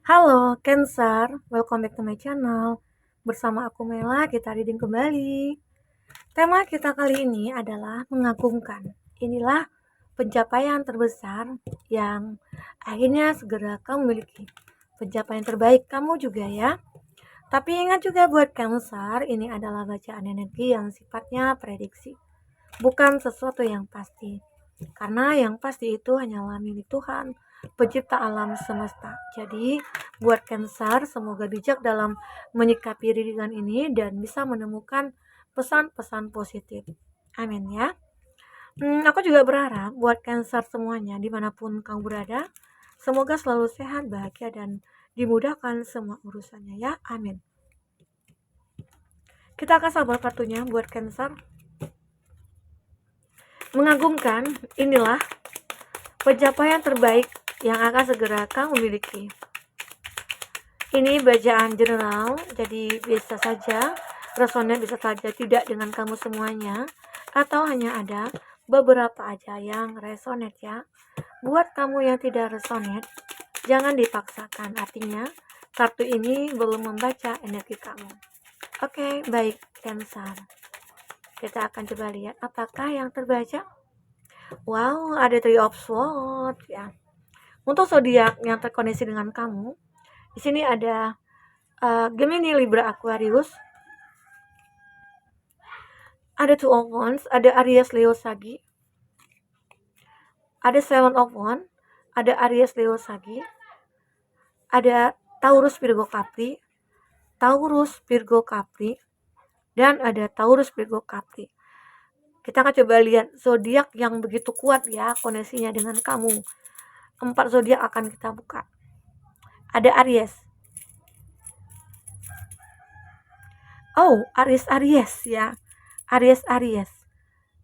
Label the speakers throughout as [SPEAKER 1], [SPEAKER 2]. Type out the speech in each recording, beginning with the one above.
[SPEAKER 1] Halo Cancer, welcome back to my channel. Bersama aku Mela, kita reading kembali. Tema kita kali ini adalah mengagumkan. Inilah pencapaian terbesar yang akhirnya segera kamu miliki. Pencapaian terbaik kamu juga ya. Tapi ingat juga buat Cancer, ini adalah bacaan energi yang sifatnya prediksi. Bukan sesuatu yang pasti. Karena yang pasti itu hanyalah milik Tuhan, pencipta alam semesta. Jadi, buat Cancer, semoga bijak dalam menyikapi readingan ini dan bisa menemukan pesan-pesan positif. Amin ya. Aku juga berharap buat Cancer semuanya, dimanapun kamu berada, semoga selalu sehat, bahagia, dan dimudahkan semua urusannya ya. Amin. Kita akan sabar kartunya buat Cancer. Mengagumkan, inilah pencapaian terbaik yang akan segera kamu miliki. Ini bacaan general, jadi bisa saja resonate, bisa saja tidak dengan kamu semuanya, atau hanya ada beberapa aja yang resonate ya. Buat kamu yang tidak resonate, jangan dipaksakan, artinya kartu ini belum membaca energi kamu. Oke, baik Cancer. Kita akan coba lihat apakah yang terbaca. Wow, ada Three of Swords ya. Untuk zodiak yang terkoneksi dengan kamu, di sini ada Gemini, Libra, Aquarius. Ada Two of Wands, ada Aries, Leo, Sagi. Ada Seven of Wands, ada Aries, Leo, Sagi. Ada Taurus, Virgo, Capri. Taurus, Virgo, Capri. Dan ada Taurus, Virgo, Capri. Kita akan coba lihat zodiak yang begitu kuat ya koneksinya dengan kamu. 4 zodiak akan kita buka. Ada Aries. Oh, Aries ya. Aries.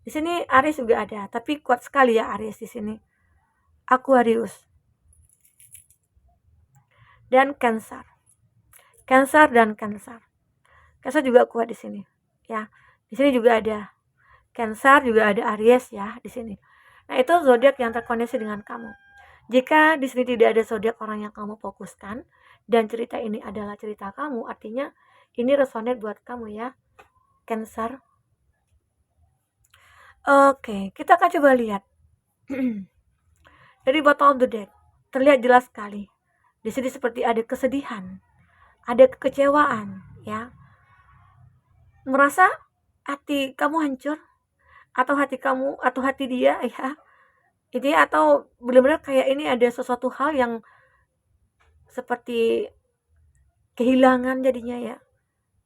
[SPEAKER 1] Di sini Aries juga ada, tapi kuat sekali ya Aries di sini. Aquarius. Dan Cancer. Cancer dan Cancer. Cancer juga kuat di sini. Ya. Di sini juga ada Cancer, juga ada Aries ya di sini. Nah, itu zodiak yang terkoneksi dengan kamu. Jika di sini tidak ada zodiak orang yang kamu fokuskan dan cerita ini adalah cerita kamu, artinya ini resonate buat kamu ya, Cancer. Oke, kita akan coba lihat. Dari bottom of the deck terlihat jelas sekali. Di sini seperti ada kesedihan, ada kekecewaan, ya. Merasa hati kamu hancur, atau hati kamu, atau hati dia, ya. Ini atau benar-benar kayak ini ada sesuatu hal yang seperti kehilangan jadinya ya.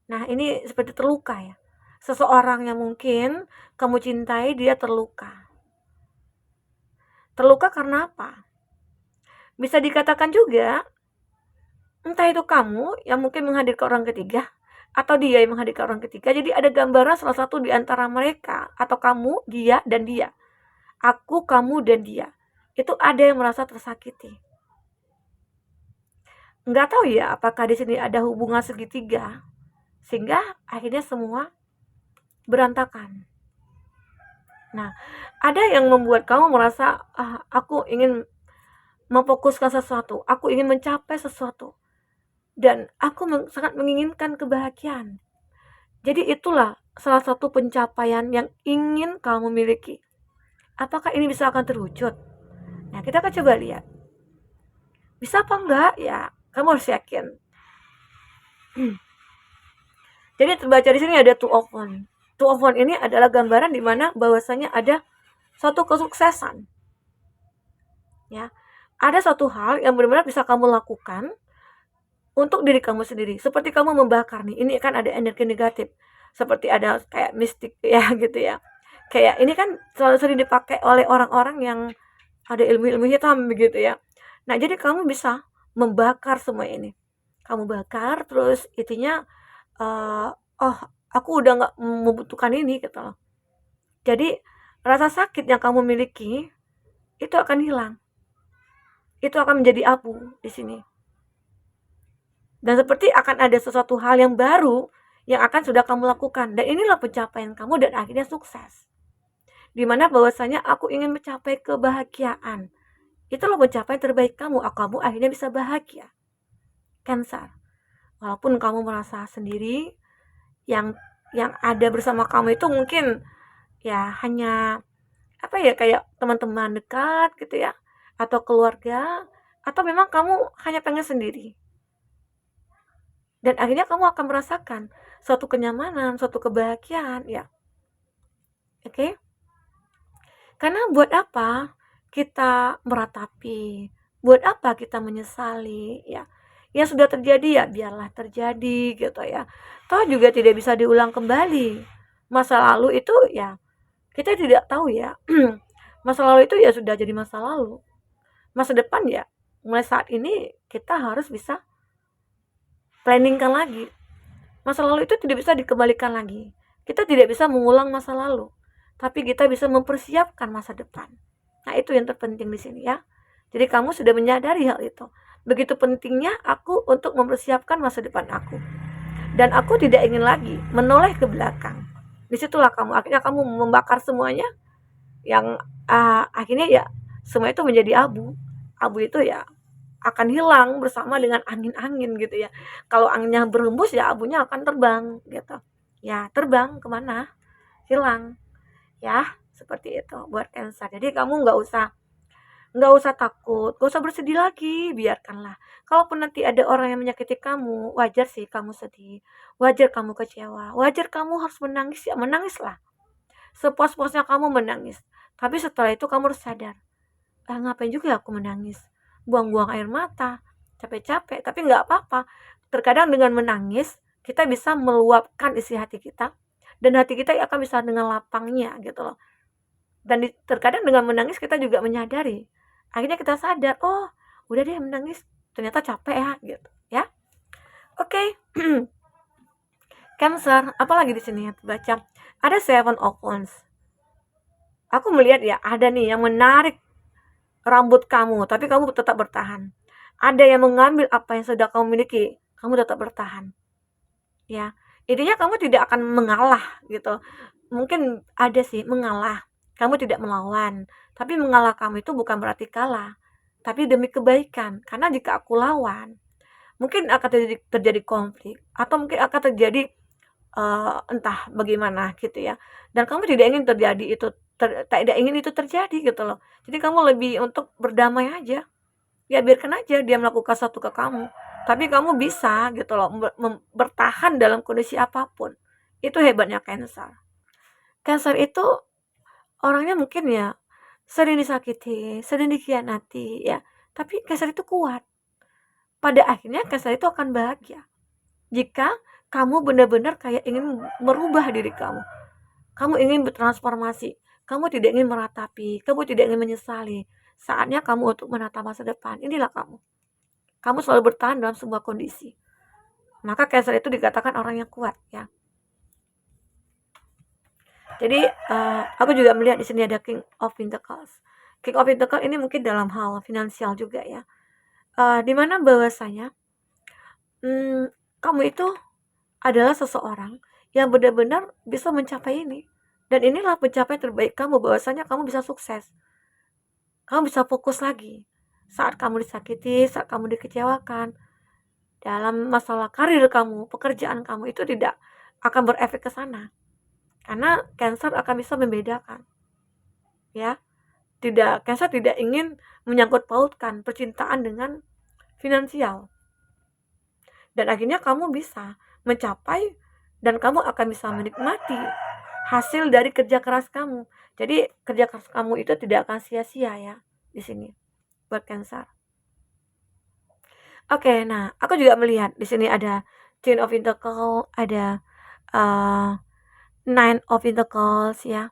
[SPEAKER 1] Nah, ini seperti terluka ya. Seseorang yang mungkin kamu cintai, dia terluka. Terluka karena apa? Bisa dikatakan juga, entah itu kamu yang mungkin menghadirkan orang ketiga, atau dia yang menghadirkan orang ketiga. Jadi ada gambaran salah satu di antara mereka, atau kamu, dia, dan dia. Aku, kamu, dan dia. Itu ada yang merasa tersakiti. Nggak tahu ya apakah di sini ada hubungan segitiga, sehingga akhirnya semua berantakan. Nah, ada yang membuat kamu merasa, aku ingin memfokuskan sesuatu, aku ingin mencapai sesuatu, dan aku sangat menginginkan kebahagiaan. Jadi itulah salah satu pencapaian yang ingin kamu miliki. Apakah ini bisa akan terwujud? Nah, kita akan coba lihat. Bisa apa enggak? Ya, kamu harus yakin. Jadi terbaca di sini ada Two of Wands. Two of Wands ini adalah gambaran di mana bahwasanya ada suatu kesuksesan. Ya. Ada suatu hal yang benar-benar bisa kamu lakukan untuk diri kamu sendiri. Seperti kamu membakar nih. Ini kan ada energi negatif. Seperti ada kayak mistik ya gitu ya. Kayak ini kan selalu sering dipakai oleh orang-orang yang ada ilmu-ilmu hitam begitu ya. Nah, jadi kamu bisa membakar semua ini. Kamu bakar terus intinya oh, aku udah nggak membutuhkan ini gitu loh. Jadi rasa sakit yang kamu miliki itu akan hilang. Itu akan menjadi abu di sini. Dan seperti akan ada sesuatu hal yang baru yang akan sudah kamu lakukan. Dan inilah pencapaian kamu dan akhirnya sukses. Dimana bahwasanya aku ingin mencapai kebahagiaan. Itulah pencapaian terbaik kamu. Kamu akhirnya bisa bahagia. Cancer. Walaupun kamu merasa sendiri, yang ada bersama kamu itu mungkin ya hanya kayak teman-teman dekat gitu ya, atau keluarga, atau memang kamu hanya pengen sendiri. Dan akhirnya kamu akan merasakan suatu kenyamanan, suatu kebahagiaan ya. Oke? Karena buat apa kita meratapi? Buat apa kita menyesali ya? Yang sudah terjadi ya biarlah terjadi gitu ya. Toh juga tidak bisa diulang kembali. Masa lalu itu ya kita tidak tahu ya. Masa lalu itu ya sudah jadi masa lalu. Masa depan ya mulai saat ini kita harus bisa planningkan lagi. Masa lalu itu tidak bisa dikembalikan lagi. Kita tidak bisa mengulang masa lalu, tapi kita bisa mempersiapkan masa depan. Nah, itu yang terpenting di sini ya. Jadi kamu sudah menyadari hal itu. Begitu pentingnya aku untuk mempersiapkan masa depan aku. Dan aku tidak ingin lagi menoleh ke belakang. Disitulah akhirnya kamu membakar semuanya, yang akhirnya ya semua itu menjadi abu. Abu itu ya akan hilang bersama dengan angin-angin gitu ya. Kalau anginnya berhembus ya abunya akan terbang gitu. Ya terbang kemana? Hilang. Ya seperti itu buat Cancer. Jadi kamu nggak usah takut, nggak usah bersedih lagi, biarkanlah. Kalaupun nanti ada orang yang menyakiti kamu, wajar sih kamu sedih, wajar kamu kecewa, wajar kamu harus menangis, ya menangislah. Sepuas-puasnya kamu menangis. Tapi setelah itu kamu harus sadar, ngapain juga aku menangis? Buang-buang air mata, capek-capek, tapi nggak apa-apa. Terkadang dengan menangis, kita bisa meluapkan isi hati kita, dan hati kita akan bisa dengan lapangnya gitu loh. Dan terkadang dengan menangis kita juga menyadari, akhirnya kita sadar, oh udah deh menangis, ternyata capek ya gitu ya. Oke. Cancer, apalagi di sini ya baca ada 7 of Wands. Aku melihat ya ada nih yang menarik rambut kamu, tapi kamu tetap bertahan. Ada yang mengambil apa yang sudah kamu miliki, kamu tetap bertahan. Ya, intinya kamu tidak akan mengalah gitu. Mungkin ada sih mengalah, kamu tidak melawan. Tapi mengalah kamu itu bukan berarti kalah, tapi demi kebaikan. Karena jika aku lawan, mungkin akan terjadi konflik, atau mungkin akan terjadi entah bagaimana gitu ya. Dan kamu tidak ingin terjadi itu, tidak ingin itu terjadi gitu loh. Jadi kamu lebih untuk berdamai aja. Ya biarkan aja dia melakukan sesuatu ke kamu. Tapi kamu bisa gitu loh bertahan dalam kondisi apapun. Itu hebatnya Cancer. Cancer itu orangnya mungkin ya sering disakiti, sering dikhianati ya. Tapi Cancer itu kuat. Pada akhirnya Cancer itu akan bahagia. Jika kamu benar-benar kayak ingin merubah diri kamu. Kamu ingin bertransformasi. Kamu tidak ingin meratapi. Kamu tidak ingin menyesali. Saatnya kamu untuk menata masa depan. Inilah kamu. Kamu selalu bertahan dalam sebuah kondisi. Maka Cancer itu dikatakan orang yang kuat ya. Jadi aku juga melihat di sini ada King of Pentacles. King of Pentacles ini mungkin dalam hal finansial juga ya. Dimana bahwasanya kamu itu adalah seseorang yang benar-benar bisa mencapai ini. Dan inilah pencapaian terbaik kamu, bahwasanya kamu bisa sukses. Kamu bisa fokus lagi. Saat kamu disakiti, saat kamu dikecewakan, dalam masalah karir kamu, pekerjaan kamu itu tidak akan berefek ke sana. Karena Cancer akan bisa membedakan. Ya. Cancer tidak ingin menyangkut pautkan percintaan dengan finansial. Dan akhirnya kamu bisa mencapai dan kamu akan bisa menikmati hasil dari kerja keras kamu. Jadi kerja keras kamu itu tidak akan sia-sia ya di sini buat Cancer. Oke, nah aku juga melihat di sini ada Ten of Pentacles, ada Nine of Pentacles ya.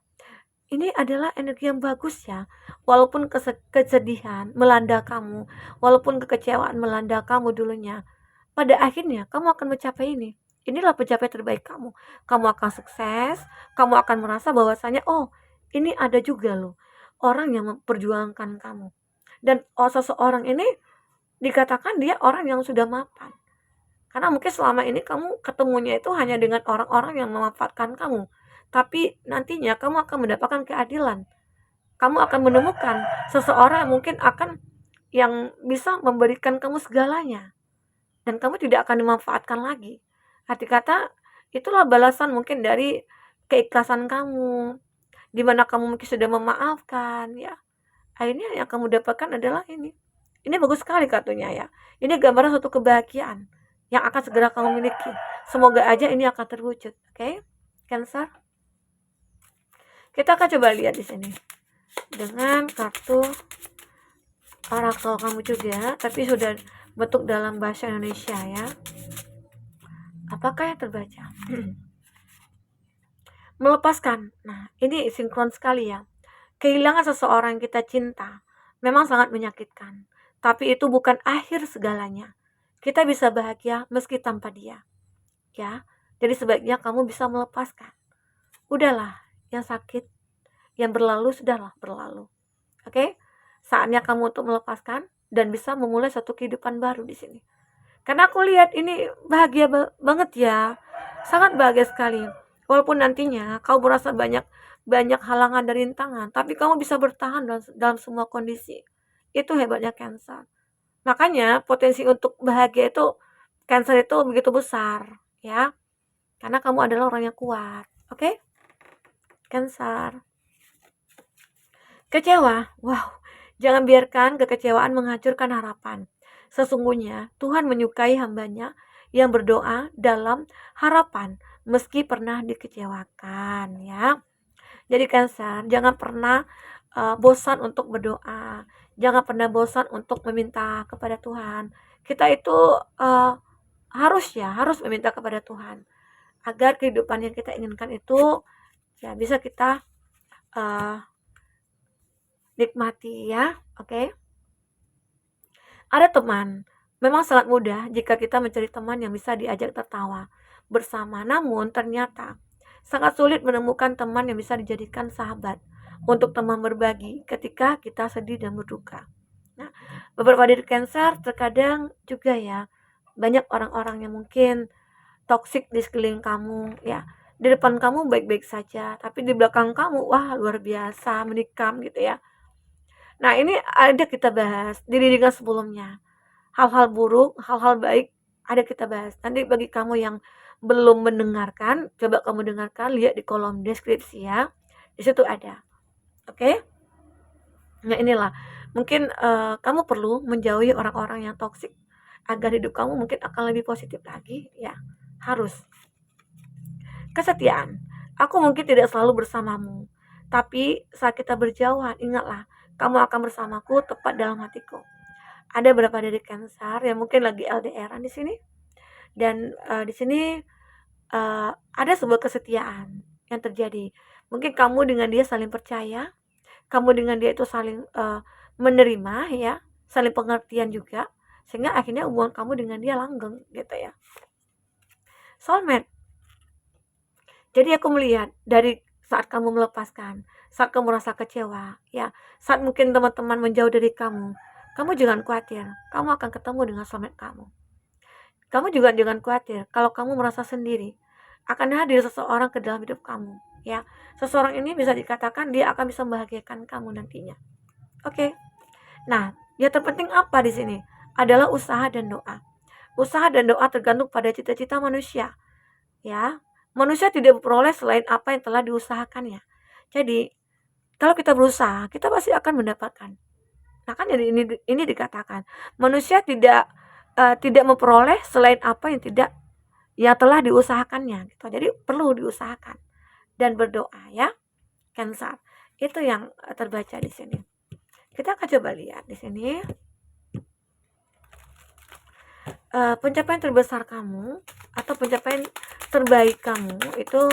[SPEAKER 1] Ini adalah energi yang bagus ya. Walaupun kesedihan melanda kamu, walaupun kekecewaan melanda kamu dulunya, pada akhirnya kamu akan mencapai ini. Inilah pencapaian terbaik kamu. Kamu akan sukses, kamu akan merasa bahwasanya oh, ini ada juga loh orang yang memperjuangkan kamu. Dan seseorang ini dikatakan dia orang yang sudah mapan. Karena mungkin selama ini kamu ketemunya itu hanya dengan orang-orang yang memanfaatkan kamu. Tapi nantinya kamu akan mendapatkan keadilan. Kamu akan menemukan seseorang yang mungkin akan yang bisa memberikan kamu segalanya. dan kamu tidak akan dimanfaatkan lagi. Arti kata, itulah balasan mungkin dari keikhlasan kamu, di mana kamu mungkin sudah memaafkan, ya. Akhirnya yang kamu dapatkan adalah ini. Ini bagus sekali kartunya ya. Ini gambaran suatu kebahagiaan yang akan segera kamu miliki. Semoga aja ini akan terwujud, oke? Cancer. Kita akan coba lihat di sini dengan kartu oracle kamu juga, tapi sudah bentuk dalam bahasa Indonesia ya. Apakah yang terbaca? Melepaskan. Nah, ini sinkron sekali ya. Kehilangan seseorang yang kita cinta memang sangat menyakitkan, tapi itu bukan akhir segalanya. Kita bisa bahagia meski tanpa dia. Ya. Jadi sebaiknya kamu bisa melepaskan. Udahlah, yang sakit, yang berlalu sudahlah berlalu. Oke? Saatnya kamu untuk melepaskan dan bisa memulai satu kehidupan baru di sini. Karena aku lihat ini bahagia banget ya. Sangat bahagia sekali. Walaupun nantinya kau merasa banyak halangan dan rintangan, tapi kamu bisa bertahan dalam semua kondisi. Itu hebatnya Cancer. Makanya potensi untuk bahagia itu Cancer itu begitu besar, ya. Karena kamu adalah orang yang kuat. Oke? Cancer. Kecewa. Wow. Jangan biarkan kekecewaan menghancurkan harapan. Sesungguhnya Tuhan menyukai hambanya yang berdoa dalam harapan meski pernah dikecewakan, ya. Jadi Cancer, jangan pernah bosan untuk berdoa. Jangan pernah bosan untuk meminta kepada Tuhan. Kita itu harus meminta kepada Tuhan agar kehidupan yang kita inginkan itu ya bisa kita nikmati ya. Oke. Ada teman. Memang sangat mudah jika kita mencari teman yang bisa diajak tertawa bersama. Namun ternyata sangat sulit menemukan teman yang bisa dijadikan sahabat untuk teman berbagi ketika kita sedih dan berduka. Nah, beberapa dari Cancer terkadang juga ya banyak orang-orang yang mungkin toksik di sekeliling kamu ya. Di depan kamu baik-baik saja, tapi di belakang kamu wah luar biasa menikam gitu ya. Nah, ini ada kita bahas di readingan sebelumnya. Hal-hal buruk, hal-hal baik ada kita bahas. Nanti bagi kamu yang belum mendengarkan, coba kamu dengarkan, lihat di kolom deskripsi ya. Di situ ada. Oke? Nah, inilah. Mungkin kamu perlu menjauhi orang-orang yang toksik agar hidup kamu mungkin akan lebih positif lagi ya. Harus. Kesetiaan. Aku mungkin tidak selalu bersamamu, tapi saat kita berjauhan, ingatlah, kamu akan bersamaku tepat dalam hatiku. Ada beberapa dari Cancer yang mungkin lagi LDR-an di sini, dan di sini ada sebuah kesetiaan yang terjadi. Mungkin kamu dengan dia saling percaya, kamu dengan dia itu saling menerima ya, saling pengertian juga, sehingga akhirnya hubungan kamu dengan dia langgeng gitu ya. Soulmate. Jadi aku melihat dari saat kamu melepaskan, saat kamu merasa kecewa, ya, saat mungkin teman-teman menjauh dari kamu jangan khawatir, kamu akan ketemu dengan soulmate kamu. Kamu juga jangan khawatir kalau kamu merasa sendiri, akan hadir seseorang ke dalam hidup kamu, ya. Seseorang ini bisa dikatakan dia akan bisa membahagiakan kamu nantinya. Oke. Nah, yang terpenting apa di sini? Adalah usaha dan doa. Usaha dan doa tergantung pada cita-cita manusia, ya. Manusia tidak memperoleh selain apa yang telah diusahakannya. Jadi, kalau kita berusaha, kita pasti akan mendapatkan. Nah, kan jadi ini dikatakan, manusia tidak memperoleh selain apa yang telah diusahakannya gitu. Jadi perlu diusahakan dan berdoa ya. Cancer. Itu yang terbaca di sini. Kita akan coba lihat di sini. Pencapaian terbesar kamu atau pencapaian terbaik kamu itu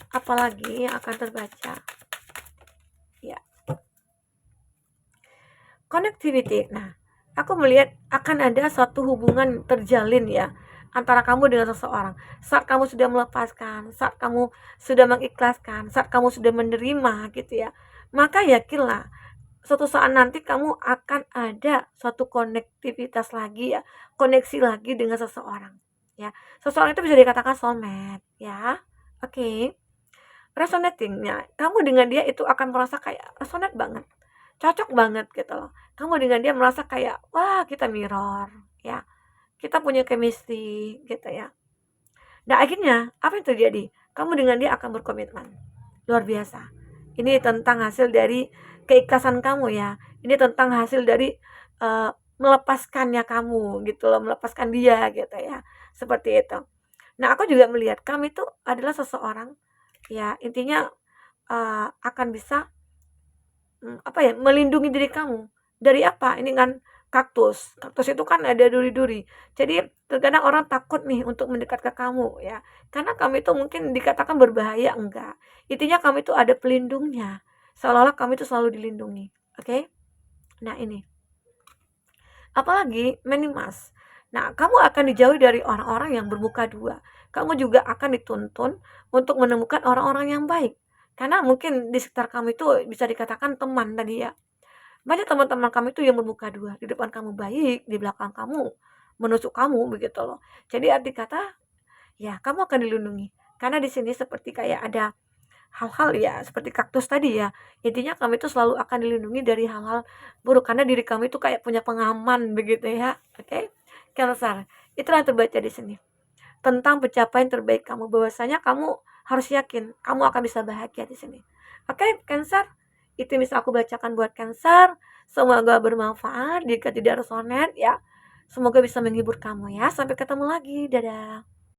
[SPEAKER 1] apalagi yang akan terbaca ya. Connectivity. Nah, aku melihat akan ada suatu hubungan terjalin ya antara kamu dengan seseorang. Saat kamu sudah melepaskan, saat kamu sudah mengikhlaskan, saat kamu sudah menerima gitu ya, maka yakinlah suatu saat nanti kamu akan ada suatu konektivitas lagi ya, koneksi lagi dengan seseorang ya. Seseorang itu bisa dikatakan soulmate ya. Oke. Resonatingnya, kamu dengan dia itu akan merasa kayak resonate banget, cocok banget gitu loh. Kamu dengan dia merasa kayak wah kita mirror ya, kita punya chemistry gitu ya. Nah akhirnya apa yang terjadi? Kamu dengan dia akan berkomitmen. Luar biasa. Ini tentang hasil dari keikhlasan kamu ya. Ini tentang hasil dari melepaskannya kamu gitu loh, melepaskan dia gitu ya. Seperti itu. Nah, aku juga melihat kamu itu adalah seseorang ya, intinya akan bisa apa ya, melindungi diri kamu. Dari apa? Ini kan kaktus. Kaktus itu kan ada duri-duri. Jadi terkadang orang takut nih untuk mendekat ke kamu ya. Karena kamu itu mungkin dikatakan berbahaya, enggak. Intinya kamu itu ada pelindungnya. Seolah-olah kamu itu selalu dilindungi. Oke? Nah, ini. Apalagi menimas. Nah, kamu akan dijauhi dari orang-orang yang bermuka dua. Kamu juga akan dituntun untuk menemukan orang-orang yang baik. Karena mungkin di sekitar kamu itu bisa dikatakan teman tadi ya. Banyak teman-teman kamu itu yang bermuka dua. Di depan kamu baik, di belakang kamu menusuk kamu begitu loh. Jadi arti kata, ya kamu akan dilindungi. Karena di sini seperti kayak ada hal-hal ya seperti kaktus tadi ya, intinya kamu itu selalu akan dilindungi dari hal-hal buruk karena diri kamu itu kayak punya pengaman begitu ya. Oke, Cancer, itulah yang terbaca di sini tentang pencapaian terbaik kamu, bahwasanya kamu harus yakin kamu akan bisa bahagia di sini. Oke, Cancer, itu bisa aku bacakan buat Cancer. Semoga bermanfaat. Jika tidak resonate ya, semoga bisa menghibur kamu ya. Sampai ketemu lagi, dadah.